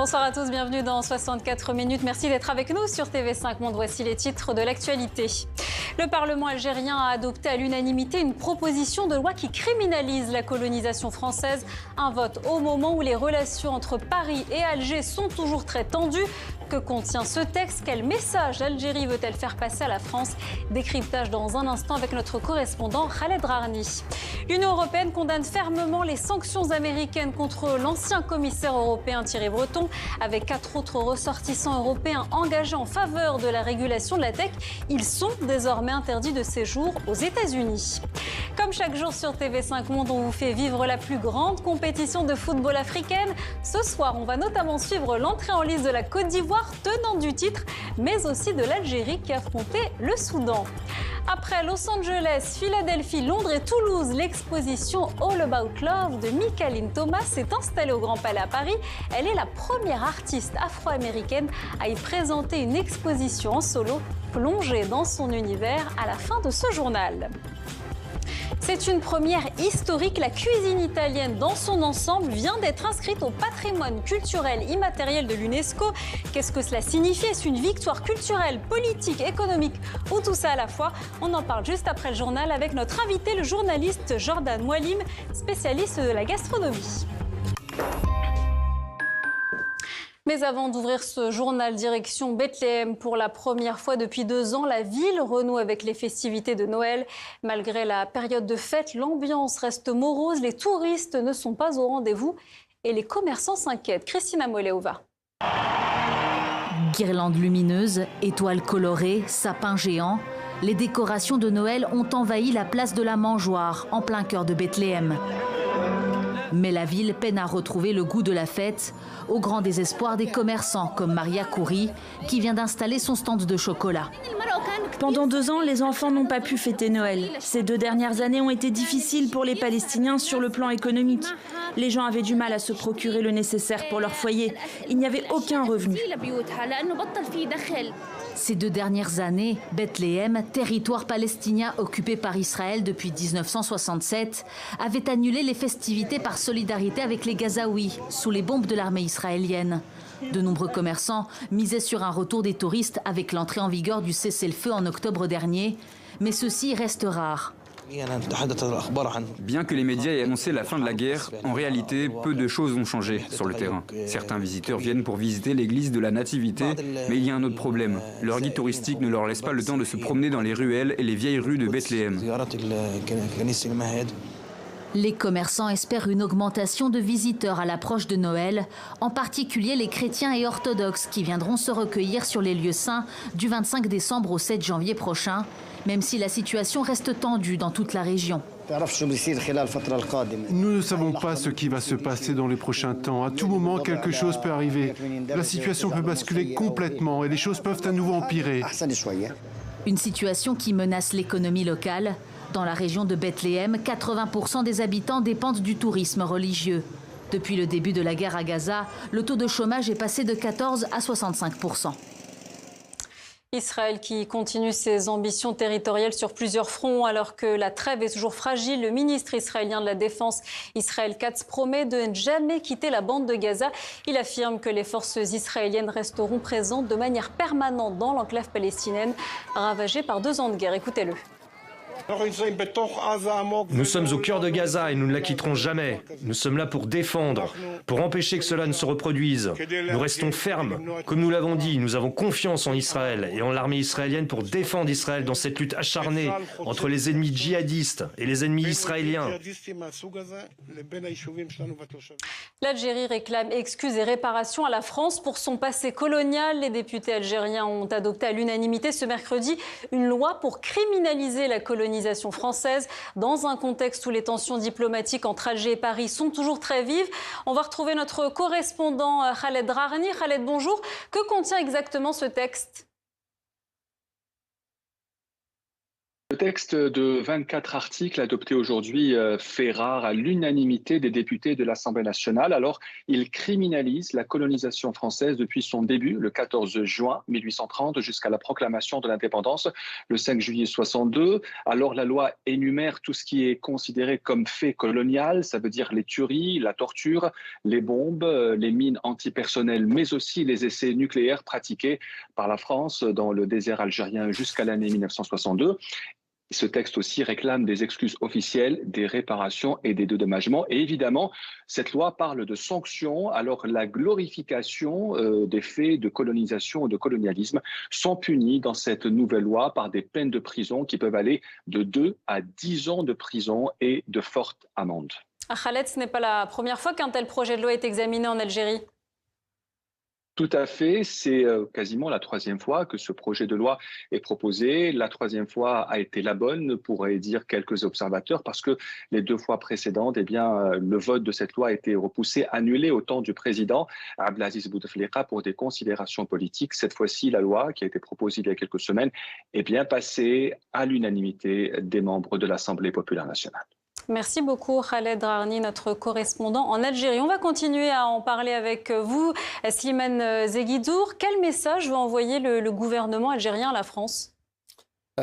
Bonsoir à tous, bienvenue dans 64 minutes. Merci d'être avec nous sur TV5 Monde. Voici les titres de l'actualité. Le Parlement algérien a adopté à l'unanimité une proposition de loi qui criminalise la colonisation française. Un vote au moment où les relations entre Paris et Alger sont toujours très tendues. Que contient ce texte? Quel message l'Algérie veut-elle faire passer à la France? Décryptage dans un instant avec notre correspondant Khaled Rarni. L'Union européenne condamne fermement les sanctions américaines contre l'ancien commissaire européen Thierry Breton, avec 4 autres ressortissants européens engagés en faveur de la régulation de la tech. Ils sont désormais interdits de séjour aux États-Unis. Comme chaque jour sur TV5 Monde, on vous fait vivre la plus grande compétition de football africaine. Ce soir, on va notamment suivre l'entrée en lice de la Côte d'Ivoire, tenante du titre, mais aussi de l'Algérie qui affrontait le Soudan. Après Los Angeles, Philadelphie, Londres et Toulouse, l'exposition All About Love de Michaeline Thomas s'est installée au Grand Palais à Paris. Elle est la première artiste afro-américaine à y présenter une exposition en solo, plongée dans son univers à la fin de ce journal. C'est une première historique. La cuisine italienne dans son ensemble vient d'être inscrite au patrimoine culturel immatériel de l'UNESCO. Qu'est-ce que cela signifie? Est-ce une victoire culturelle, politique, économique ou tout ça à la fois? On en parle juste après le journal avec notre invité, le journaliste Jordan Moualim, spécialiste de la gastronomie. Mais avant d'ouvrir ce journal, direction Bethléem. Pour la première fois depuis 2 ans, la ville renoue avec les festivités de Noël. Malgré la période de fête, l'ambiance reste morose. Les touristes ne sont pas au rendez-vous et les commerçants s'inquiètent. Christina Moleova. Guirlandes lumineuses, étoiles colorées, sapins géants. Les décorations de Noël ont envahi la place de la Mangeoire, en plein cœur de Bethléem. Mais la ville peine à retrouver le goût de la fête, au grand désespoir des commerçants comme Maria Kouri, qui vient d'installer son stand de chocolat. Pendant 2 ans, les enfants n'ont pas pu fêter Noël. Ces 2 dernières années ont été difficiles pour les Palestiniens sur le plan économique. Les gens avaient du mal à se procurer le nécessaire pour leur foyer. Il n'y avait aucun revenu. Ces 2 dernières années, Bethléem, territoire palestinien occupé par Israël depuis 1967, avait annulé les festivités par solidarité avec les Gazaouis, sous les bombes de l'armée israélienne. De nombreux commerçants misaient sur un retour des touristes avec l'entrée en vigueur du cessez-le-feu en octobre dernier, mais ceci reste rare. Bien que les médias aient annoncé la fin de la guerre, en réalité, peu de choses ont changé sur le terrain. Certains visiteurs viennent pour visiter l'église de la Nativité, mais il y a un autre problème. Leur guide touristique ne leur laisse pas le temps de se promener dans les ruelles et les vieilles rues de Bethléem. Les commerçants espèrent une augmentation de visiteurs à l'approche de Noël, en particulier les chrétiens et orthodoxes qui viendront se recueillir sur les lieux saints du 25 décembre au 7 janvier prochain, même si la situation reste tendue dans toute la région. Nous ne savons pas ce qui va se passer dans les prochains temps. À tout moment, quelque chose peut arriver. La situation peut basculer complètement et les choses peuvent à nouveau empirer. Une situation qui menace l'économie locale. Dans la région de Bethléem, 80% des habitants dépendent du tourisme religieux. Depuis le début de la guerre à Gaza, le taux de chômage est passé de 14 à 65%. Israël qui continue ses ambitions territoriales sur plusieurs fronts alors que la trêve est toujours fragile. Le ministre israélien de la Défense, Israël Katz, promet de ne jamais quitter la bande de Gaza. Il affirme que les forces israéliennes resteront présentes de manière permanente dans l'enclave palestinienne, ravagée par 2 ans de guerre. Écoutez-le. Nous sommes au cœur de Gaza et nous ne la quitterons jamais. Nous sommes là pour défendre, pour empêcher que cela ne se reproduise. Nous restons fermes. Comme nous l'avons dit, nous avons confiance en Israël et en l'armée israélienne pour défendre Israël dans cette lutte acharnée entre les ennemis djihadistes et les ennemis israéliens. L'Algérie réclame excuses et réparations à la France pour son passé colonial. Les députés algériens ont adopté à l'unanimité ce mercredi une loi pour criminaliser la colonisation française dans un contexte où les tensions diplomatiques entre Alger et Paris sont toujours très vives. On va retrouver notre correspondant Khaled Rarni. Khaled, bonjour. Que contient exactement ce texte ? Le texte de 24 articles adopté aujourd'hui fait rare à l'unanimité des députés de l'Assemblée nationale. Alors, il criminalise la colonisation française depuis son début, le 14 juin 1830, jusqu'à la proclamation de l'indépendance, le 5 juillet 62. Alors, la loi énumère tout ce qui est considéré comme fait colonial, ça veut dire les tueries, la torture, les bombes, les mines antipersonnelles, mais aussi les essais nucléaires pratiqués par la France dans le désert algérien jusqu'à l'année 1962. Ce texte aussi réclame des excuses officielles, des réparations et des dédommagements. Et évidemment, cette loi parle de sanctions. Alors, la glorification des faits de colonisation ou de colonialisme sont punis dans cette nouvelle loi par des peines de prison qui peuvent aller de 2 à 10 ans de prison et de fortes amendes. Khaled, ce n'est pas la première fois qu'un tel projet de loi est examiné en Algérie. Tout à fait, c'est quasiment la 3e fois que ce projet de loi est proposé. La 3e fois a été la bonne, pourraient dire quelques observateurs, parce que les 2 fois précédentes, eh bien, le vote de cette loi a été repoussé, annulé au temps du président Abdelaziz Bouteflika pour des considérations politiques. Cette fois-ci, la loi qui a été proposée il y a quelques semaines est bien passée à l'unanimité des membres de l'Assemblée populaire nationale. Merci beaucoup Khaled Drarni, notre correspondant en Algérie. On va continuer à en parler avec vous, Slimane Zeguidour. Quel message veut envoyer le gouvernement algérien à la France?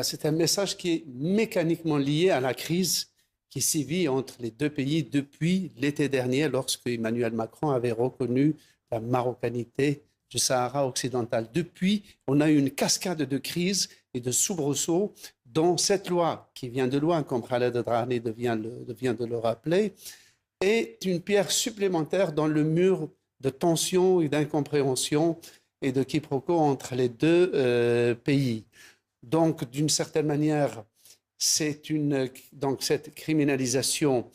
C'est un message qui est mécaniquement lié à la crise qui sévit entre les 2 pays depuis l'été dernier, lorsque Emmanuel Macron avait reconnu la marocanité du Sahara occidental. Depuis, on a eu une cascade de crises et de soubresauts dont cette loi, qui vient de loin, comme Khaled Drarni vient de le rappeler, est une pierre supplémentaire dans le mur de tension et d'incompréhension et de quiproquo entre les 2 pays. Donc, d'une certaine manière, cette criminalisation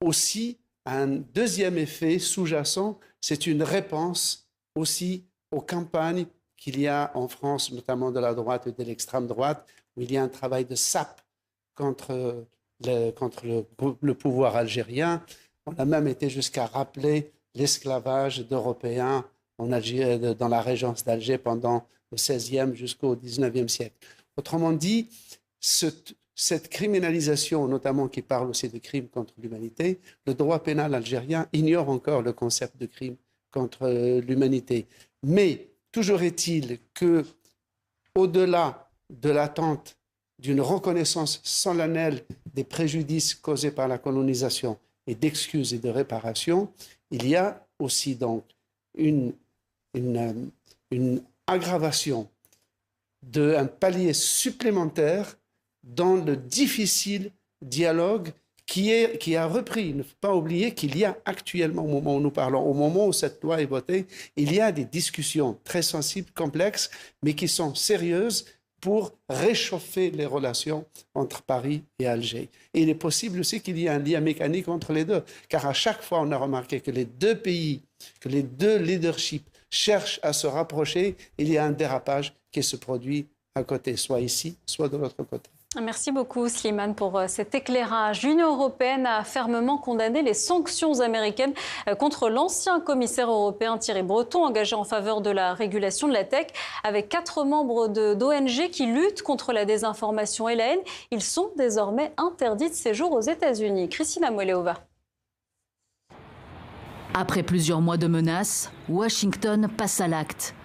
aussi a un deuxième effet sous-jacent, c'est une réponse aussi aux campagnes qu'il y a en France, notamment de la droite et de l'extrême droite, où il y a un travail de sape contre le pouvoir algérien. On a même été jusqu'à rappeler l'esclavage d'Européens en Algérie, dans la régence d'Alger pendant le XVIe jusqu'au XIXe siècle. Autrement dit, cette criminalisation, notamment qui parle aussi de crimes contre l'humanité, le droit pénal algérien ignore encore le concept de crime contre l'humanité. Mais toujours est-il que, au-delà de l'attente d'une reconnaissance solennelle des préjudices causés par la colonisation et d'excuses et de réparations, il y a aussi donc une aggravation d'un palier supplémentaire dans le difficile dialogue qui a repris. Il ne faut pas oublier qu'il y a actuellement, au moment où nous parlons, au moment où cette loi est votée, il y a des discussions très sensibles, complexes, mais qui sont sérieuses pour réchauffer les relations entre Paris et Alger. Et il est possible aussi qu'il y ait un lien mécanique entre les 2, car à chaque fois, on a remarqué que les 2 pays, que les 2 leaderships cherchent à se rapprocher, il y a un dérapage qui se produit à côté, soit ici, soit de l'autre côté. Merci beaucoup Slimane pour cet éclairage. L'Union européenne a fermement condamné les sanctions américaines contre l'ancien commissaire européen Thierry Breton, engagé en faveur de la régulation de la tech, avec 4 membres d'ONG qui luttent contre la désinformation et la haine. Ils sont désormais interdits de séjour aux États-Unis. Christina Moeleova. Après plusieurs mois de menaces, Washington passe à l'acte.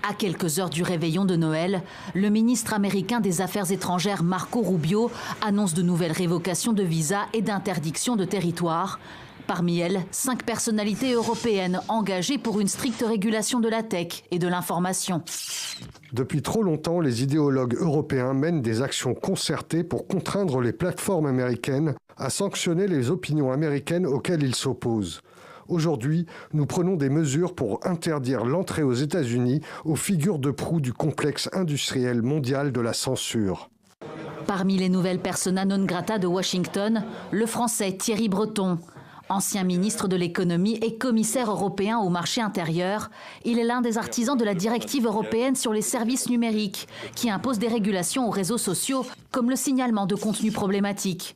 À quelques heures du réveillon de Noël, le ministre américain des Affaires étrangères Marco Rubio annonce de nouvelles révocations de visas et d'interdictions de territoire. Parmi elles, 5 personnalités européennes engagées pour une stricte régulation de la tech et de l'information. Depuis trop longtemps, les idéologues européens mènent des actions concertées pour contraindre les plateformes américaines à sanctionner les opinions américaines auxquelles ils s'opposent. Aujourd'hui, nous prenons des mesures pour interdire l'entrée aux États-Unis aux figures de proue du complexe industriel mondial de la censure. Parmi les nouvelles persona non grata de Washington, le Français Thierry Breton. Ancien ministre de l'économie et commissaire européen au marché intérieur, il est l'un des artisans de la directive européenne sur les services numériques, qui impose des régulations aux réseaux sociaux, comme le signalement de contenus problématiques.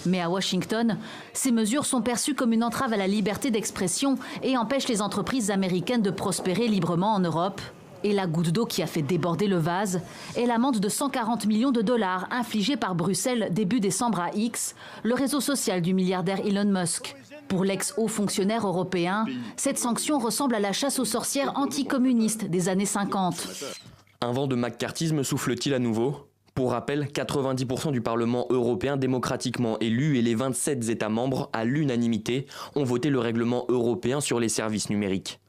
Mais à Washington, ces mesures sont perçues comme une entrave à la liberté d'expression et empêchent les entreprises américaines de prospérer librement en Europe. Et la goutte d'eau qui a fait déborder le vase est l'amende de 140 millions de dollars infligée par Bruxelles début décembre à X, le réseau social du milliardaire Elon Musk. Pour l'ex-haut fonctionnaire européen, cette sanction ressemble à la chasse aux sorcières anticommunistes des années 50. Un vent de maccarthisme souffle-t-il à nouveau ? Pour rappel, 90% du Parlement européen démocratiquement élu et les 27 États membres, à l'unanimité, ont voté le règlement européen sur les services numériques.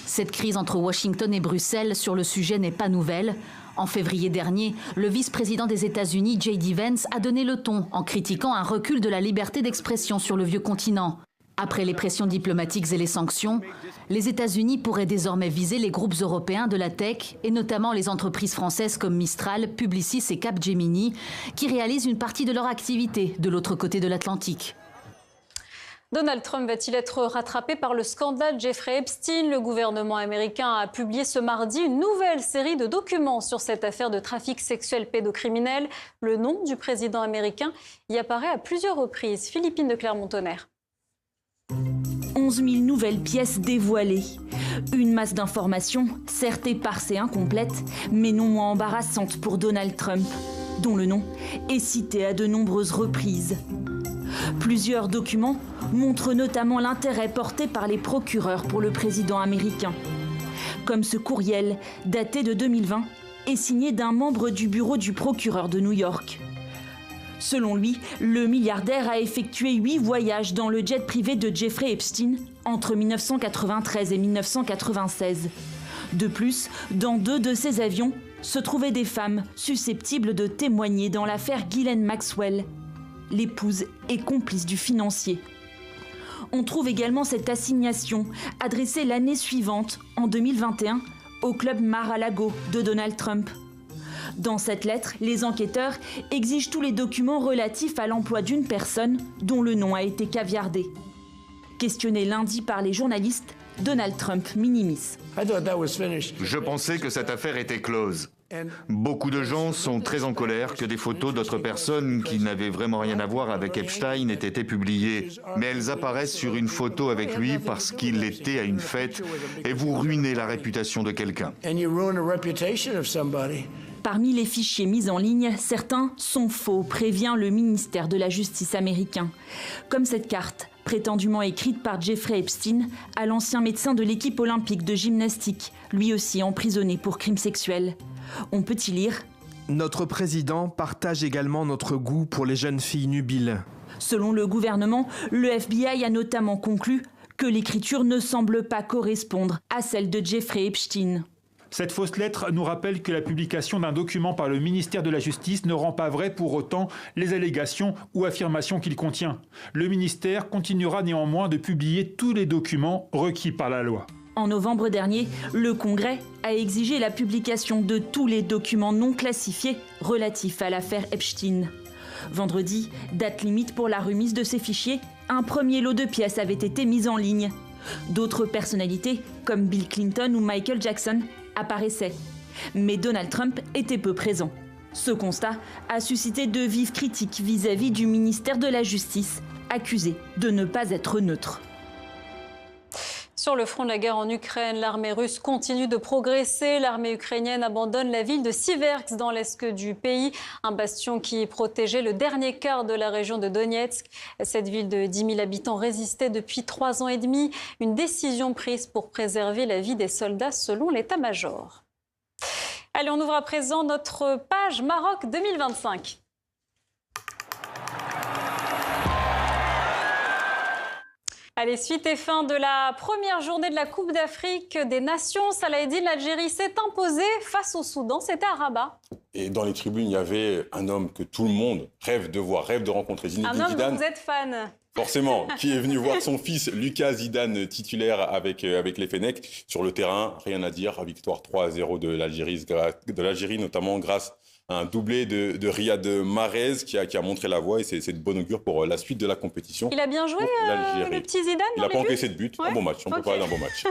Cette crise entre Washington et Bruxelles sur le sujet n'est pas nouvelle. En février dernier, le vice-président des États-Unis, J.D. Vance, a donné le ton en critiquant un recul de la liberté d'expression sur le vieux continent. Après les pressions diplomatiques et les sanctions, les États-Unis pourraient désormais viser les groupes européens de la tech et notamment les entreprises françaises comme Mistral, Publicis et Capgemini qui réalisent une partie de leur activité de l'autre côté de l'Atlantique. Donald Trump va-t-il être rattrapé par le scandale Jeffrey Epstein? Le gouvernement américain a publié ce mardi une nouvelle série de documents sur cette affaire de trafic sexuel pédocriminel. Le nom du président américain y apparaît à plusieurs reprises. Philippine de Clermont-Tonnerre. 11 000 nouvelles pièces dévoilées. Une masse d'informations, certes éparses et incomplètes, mais non moins embarrassantes pour Donald Trump, dont le nom est cité à de nombreuses reprises. Plusieurs documents montrent notamment l'intérêt porté par les procureurs pour le président américain. Comme ce courriel, daté de 2020, et signé d'un membre du bureau du procureur de New York. Selon lui, le milliardaire a effectué 8 voyages dans le jet privé de Jeffrey Epstein entre 1993 et 1996. De plus, dans 2 de ces avions se trouvaient des femmes susceptibles de témoigner dans l'affaire Ghislaine Maxwell, l'épouse et complice du financier. On trouve également cette assignation adressée l'année suivante, en 2021, au club Mar-a-Lago de Donald Trump. Dans cette lettre, les enquêteurs exigent tous les documents relatifs à l'emploi d'une personne dont le nom a été caviardé. Questionné lundi par les journalistes, Donald Trump minimise. Je pensais que cette affaire était close. Beaucoup de gens sont très en colère que des photos d'autres personnes qui n'avaient vraiment rien à voir avec Epstein aient été publiées. Mais elles apparaissent sur une photo avec lui parce qu'il était à une fête et vous ruinez la réputation de quelqu'un. Parmi les fichiers mis en ligne, certains sont faux, prévient le ministère de la Justice américain. Comme cette carte, prétendument écrite par Jeffrey Epstein à l'ancien médecin de l'équipe olympique de gymnastique, lui aussi emprisonné pour crimes sexuels. On peut y lire « Notre président partage également notre goût pour les jeunes filles nubiles ». Selon le gouvernement, le FBI a notamment conclu que l'écriture ne semble pas correspondre à celle de Jeffrey Epstein. Cette fausse lettre nous rappelle que la publication d'un document par le ministère de la Justice ne rend pas vrai pour autant les allégations ou affirmations qu'il contient. Le ministère continuera néanmoins de publier tous les documents requis par la loi. En novembre dernier, le Congrès a exigé la publication de tous les documents non classifiés relatifs à l'affaire Epstein. Vendredi, date limite pour la remise de ces fichiers, un premier lot de pièces avait été mis en ligne. D'autres personnalités, comme Bill Clinton ou Michael Jackson, apparaissaient. Mais Donald Trump était peu présent. Ce constat a suscité de vives critiques vis-à-vis du ministère de la Justice, accusé de ne pas être neutre. Sur le front de la guerre en Ukraine, l'armée russe continue de progresser. L'armée ukrainienne abandonne la ville de Siversk dans l'est du pays, un bastion qui protégeait le dernier quart de la région de Donetsk. Cette ville de 10 000 habitants résistait depuis 3 ans et demi. Une décision prise pour préserver la vie des soldats selon l'état-major. Allez, on ouvre à présent notre page Maroc 2025. Allez, suite et fin de la première journée de la Coupe d'Afrique des Nations. Salah Eddine, l'Algérie s'est imposée face au Soudan. C'était à Rabat. Et dans les tribunes, il y avait un homme que tout le monde rêve de voir, rêve de rencontrer. Zinedine Zidane. Un homme dont vous êtes fan. Forcément, qui est venu voir son fils Lucas Zidane titulaire avec les Fennecs. Sur le terrain, rien à dire. Victoire 3-0 de l'Algérie, notamment grâce un doublé de Riyad Mahrez qui a montré la voie et c'est de bon augure pour la suite de la compétition. Il a bien joué, le petit Zidane. Il n'a pas encaissé de but. Ouais. Un bon match, on peut parler d'un bon match.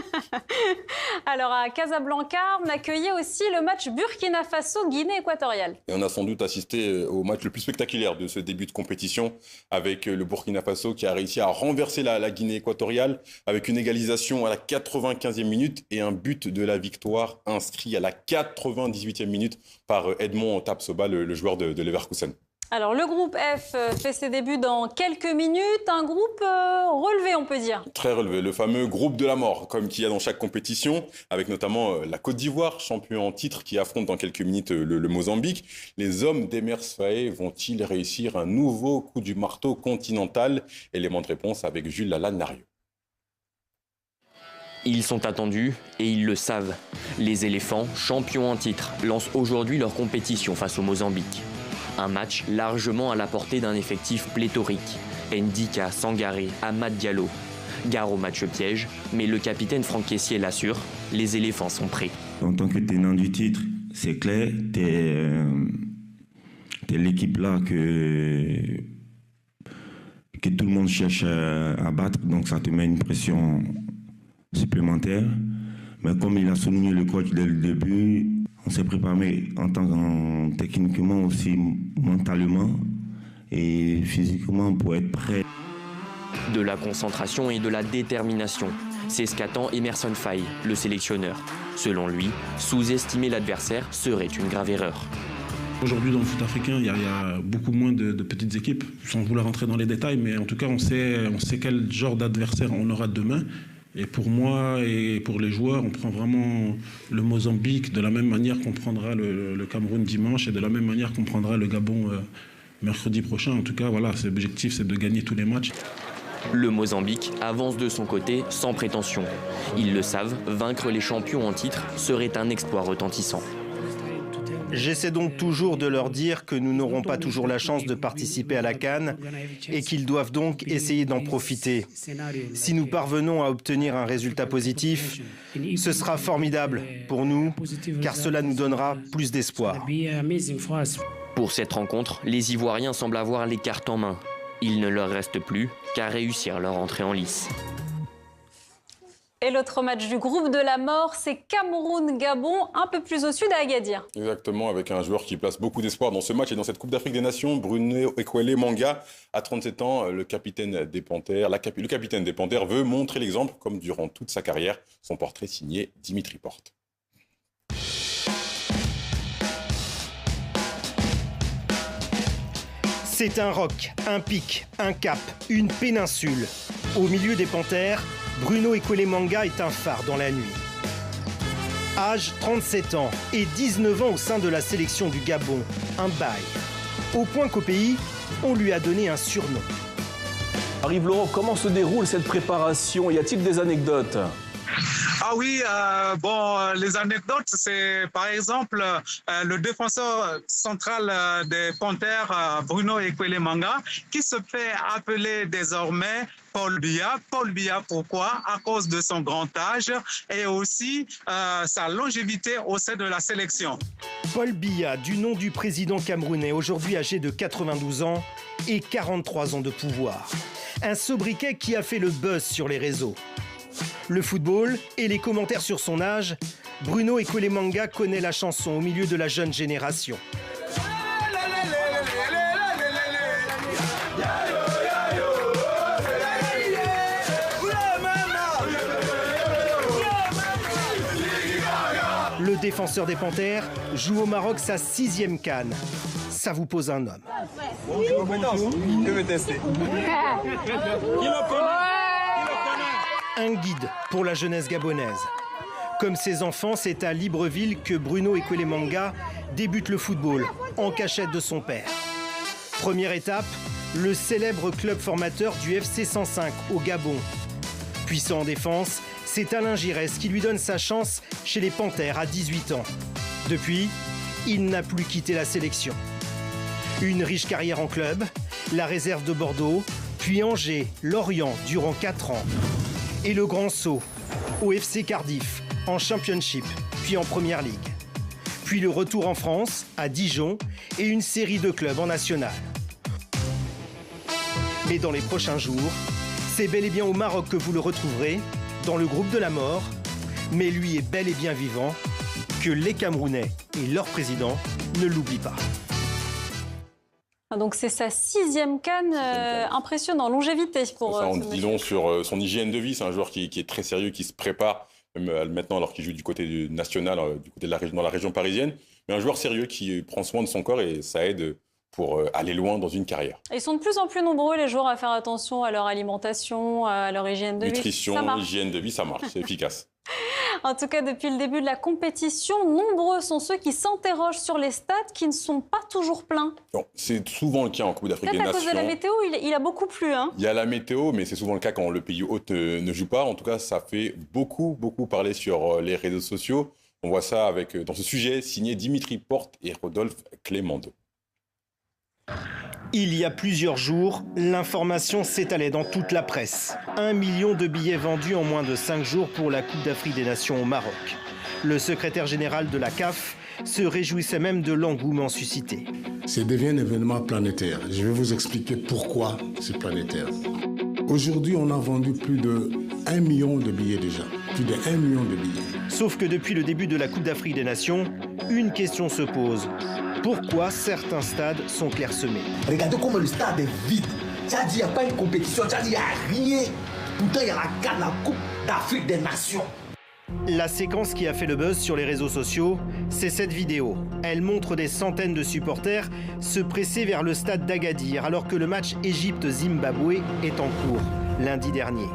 Alors à Casablanca, on accueillait aussi le match Burkina Faso-Guinée équatoriale. Et on a sans doute assisté au match le plus spectaculaire de ce début de compétition avec le Burkina Faso qui a réussi à renverser la Guinée équatoriale avec une égalisation à la 95e minute et un but de la victoire inscrit à la 98e minute par Edmond Tapsoba, le joueur de Leverkusen. Alors le groupe F fait ses débuts dans quelques minutes, un groupe relevé on peut dire. Très relevé, le fameux groupe de la mort, comme qu'il y a dans chaque compétition, avec notamment la Côte d'Ivoire, champion en titre, qui affronte dans quelques minutes le Mozambique. Les hommes d'Emers Faé vont-ils réussir un nouveau coup du marteau continental? Élément de réponse avec Jules Lalanne-Narieux. Ils sont attendus et ils le savent. Les éléphants, champions en titre, lancent aujourd'hui leur compétition face au Mozambique. Un match largement à la portée d'un effectif pléthorique. Ndika, Sangaré, Amad Diallo. Gare au match piège, mais le capitaine Franck Kessié l'assure, les éléphants sont prêts. En tant que tenant du titre, c'est clair, t'es l'équipe là que tout le monde cherche à battre, donc ça te met une pression supplémentaire. Mais comme il a souligné le coach dès le début, on s'est préparé techniquement aussi, mentalement et physiquement pour être prêt. De la concentration et de la détermination, c'est ce qu'attend Emerson Faé, le sélectionneur. Selon lui, sous-estimer l'adversaire serait une grave erreur. Aujourd'hui, dans le foot africain, il y a beaucoup moins de petites équipes, sans vouloir rentrer dans les détails, mais en tout cas, on sait quel genre d'adversaire on aura demain. Et pour moi et pour les joueurs, on prend vraiment le Mozambique de la même manière qu'on prendra le Cameroun dimanche et de la même manière qu'on prendra le Gabon mercredi prochain. En tout cas, voilà, l'objectif, c'est de gagner tous les matchs. Le Mozambique avance de son côté sans prétention. Ils le savent, vaincre les champions en titre serait un exploit retentissant. J'essaie donc toujours de leur dire que nous n'aurons pas toujours la chance de participer à la CAN et qu'ils doivent donc essayer d'en profiter. Si nous parvenons à obtenir un résultat positif, ce sera formidable pour nous, car cela nous donnera plus d'espoir. Pour cette rencontre, les Ivoiriens semblent avoir les cartes en main. Il ne leur reste plus qu'à réussir leur entrée en lice. Et l'autre match du groupe de la mort, c'est Cameroun-Gabon, un peu plus au sud à Agadir. Exactement, avec un joueur qui place beaucoup d'espoir dans ce match et dans cette Coupe d'Afrique des Nations, Bruno Ekwele Manga, à 37 ans, le capitaine des Panthères. Le capitaine des Panthères veut montrer l'exemple, comme durant toute sa carrière. Son portrait signé Dimitri Porte. C'est un roc, un pic, un cap, une péninsule. Au milieu des Panthères, Bruno Ekwele Manga est un phare dans la nuit. Âge 37 ans et 19 ans au sein de la sélection du Gabon, un bail. Au point qu'au pays, on lui a donné un surnom. Arrive Laurent, comment se déroule cette préparation? Y a-t-il des anecdotes? Ah oui, les anecdotes, c'est par exemple le défenseur central des Panthères, Bruno Ekwele Manga, qui se fait appeler désormais Paul Biya. Paul Biya, pourquoi? À cause de son grand âge et aussi sa longévité au sein de la sélection. Paul Biya, du nom du président camerounais, aujourd'hui âgé de 92 ans et 43 ans de pouvoir. Un sobriquet qui a fait le buzz sur les réseaux. Le football et les commentaires sur son âge, Bruno Ekwele Manga connaît la chanson au milieu de la jeune génération. Le défenseur des Panthères joue au Maroc sa 6e CAN. Ça vous pose un homme. Un guide pour la jeunesse gabonaise. Comme ses enfants, c'est à Libreville que Bruno Ekwele Manga débute le football, en cachette de son père. Première étape, le célèbre club formateur du FC 105 au Gabon. Puissant en défense, c'est Alain Giresse qui lui donne sa chance chez les Panthères à 18 ans. Depuis, il n'a plus quitté la sélection. Une riche carrière en club, la réserve de Bordeaux, puis Angers, Lorient durant 4 ans. Et le grand saut au FC Cardiff, en Championship, puis en Première Ligue. Puis le retour en France, à Dijon, et une série de clubs en national. Mais dans les prochains jours, c'est bel et bien au Maroc que vous le retrouverez, dans le groupe de la mort. Mais lui est bel et bien vivant, que les Camerounais et leur président ne l'oublient pas. Donc c'est sa 6e CAN, impressionnant, longévité pour disons sur son hygiène de vie, c'est un joueur qui est très sérieux, qui se prépare, même maintenant alors qu'il joue du côté du national, du côté de dans la région parisienne, mais un joueur sérieux qui prend soin de son corps et ça aide pour aller loin dans une carrière. Ils sont de plus en plus nombreux, les joueurs, à faire attention à leur alimentation, à leur hygiène de vie. Nutrition, hygiène de vie, ça marche, c'est efficace. En tout cas, depuis le début de la compétition, nombreux sont ceux qui s'interrogent sur les stades qui ne sont pas toujours pleins. C'est souvent le cas en Coupe d'Afrique des Nations. Peut-être à cause de la météo, il a beaucoup plu. Hein. Il y a la météo, mais c'est souvent le cas quand le pays hôte ne joue pas. En tout cas, ça fait beaucoup parler sur les réseaux sociaux. On voit ça dans ce sujet signé Dimitri Porte et Rodolphe Clémendo. Il y a plusieurs jours, l'information s'étalait dans toute la presse. 1 million de billets vendus en moins de 5 jours pour la Coupe d'Afrique des Nations au Maroc. Le secrétaire général de la CAF se réjouissait même de l'engouement suscité. Ça devient un événement planétaire. Je vais vous expliquer pourquoi c'est planétaire. Aujourd'hui, on a vendu plus de 1 million de billets déjà. Plus de 1 million de billets. Sauf que depuis le début de la Coupe d'Afrique des Nations, une question se pose. Pourquoi certains stades sont clairsemés? Regardez comment le stade est vide. Ça dit qu'il n'y a pas une compétition, ça dit qu'il n'y a rien. Pourtant, il y a la Coupe d'Afrique des Nations. La séquence qui a fait le buzz sur les réseaux sociaux, c'est cette vidéo. Elle montre des centaines de supporters se presser vers le stade d'Agadir alors que le match Égypte-Zimbabwe est en cours lundi dernier.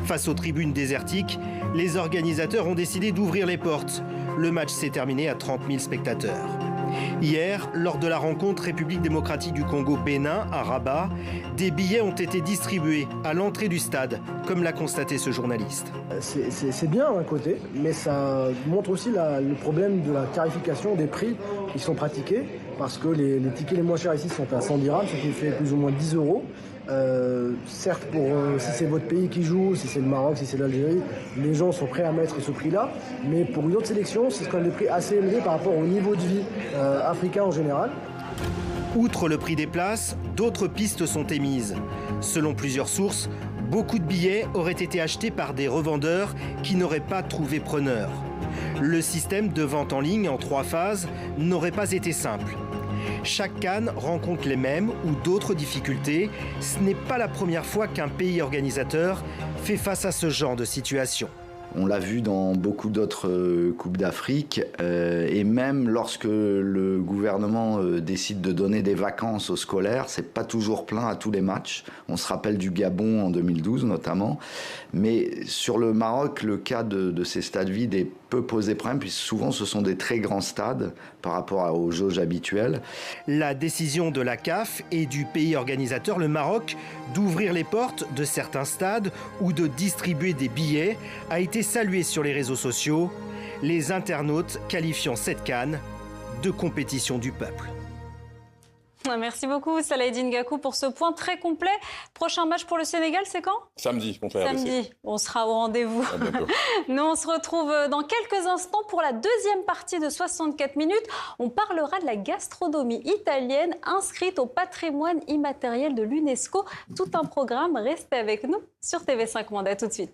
Face aux tribunes désertiques, les organisateurs ont décidé d'ouvrir les portes. Le match s'est terminé à 30 000 spectateurs. Hier, lors de la rencontre République démocratique du Congo-Bénin à Rabat, des billets ont été distribués à l'entrée du stade, comme l'a constaté ce journaliste. C'est bien d'un côté, mais ça montre aussi le problème de la tarification des prix qui sont pratiqués, parce que les tickets les moins chers ici sont à 100 dirhams, ce qui fait plus ou moins 10 euros. Certes, si c'est votre pays qui joue, si c'est le Maroc, si c'est l'Algérie, les gens sont prêts à mettre ce prix-là. Mais pour une autre sélection, c'est quand même des prix assez élevés par rapport au niveau de vie africain en général. Outre le prix des places, d'autres pistes sont émises. Selon plusieurs sources, beaucoup de billets auraient été achetés par des revendeurs qui n'auraient pas trouvé preneur. Le système de vente en ligne en 3 phases n'aurait pas été simple. Chaque CAN rencontre les mêmes ou d'autres difficultés. Ce n'est pas la première fois qu'un pays organisateur fait face à ce genre de situation. On l'a vu dans beaucoup d'autres Coupes d'Afrique et même lorsque le gouvernement décide de donner des vacances aux scolaires, c'est pas toujours plein à tous les matchs. On se rappelle du Gabon en 2012 notamment. Mais sur le Maroc, le cas de ces stades vides peut poser problème puisque souvent ce sont des très grands stades par rapport aux jauges habituelles. La décision de la CAF et du pays organisateur, le Maroc, d'ouvrir les portes de certains stades ou de distribuer des billets a été saluée sur les réseaux sociaux, les internautes qualifiant cette CAN de compétition du peuple. Merci beaucoup Salah-Eddine Gakou pour ce point très complet. Prochain match pour le Sénégal, c'est quand? Samedi, contre la RDC. Samedi, on sera au rendez-vous. Nous, on se retrouve dans quelques instants pour la deuxième partie de 64 minutes. On parlera de la gastronomie italienne inscrite au patrimoine immatériel de l'UNESCO. Tout un programme, restez avec nous sur TV5 Monde. À tout de suite.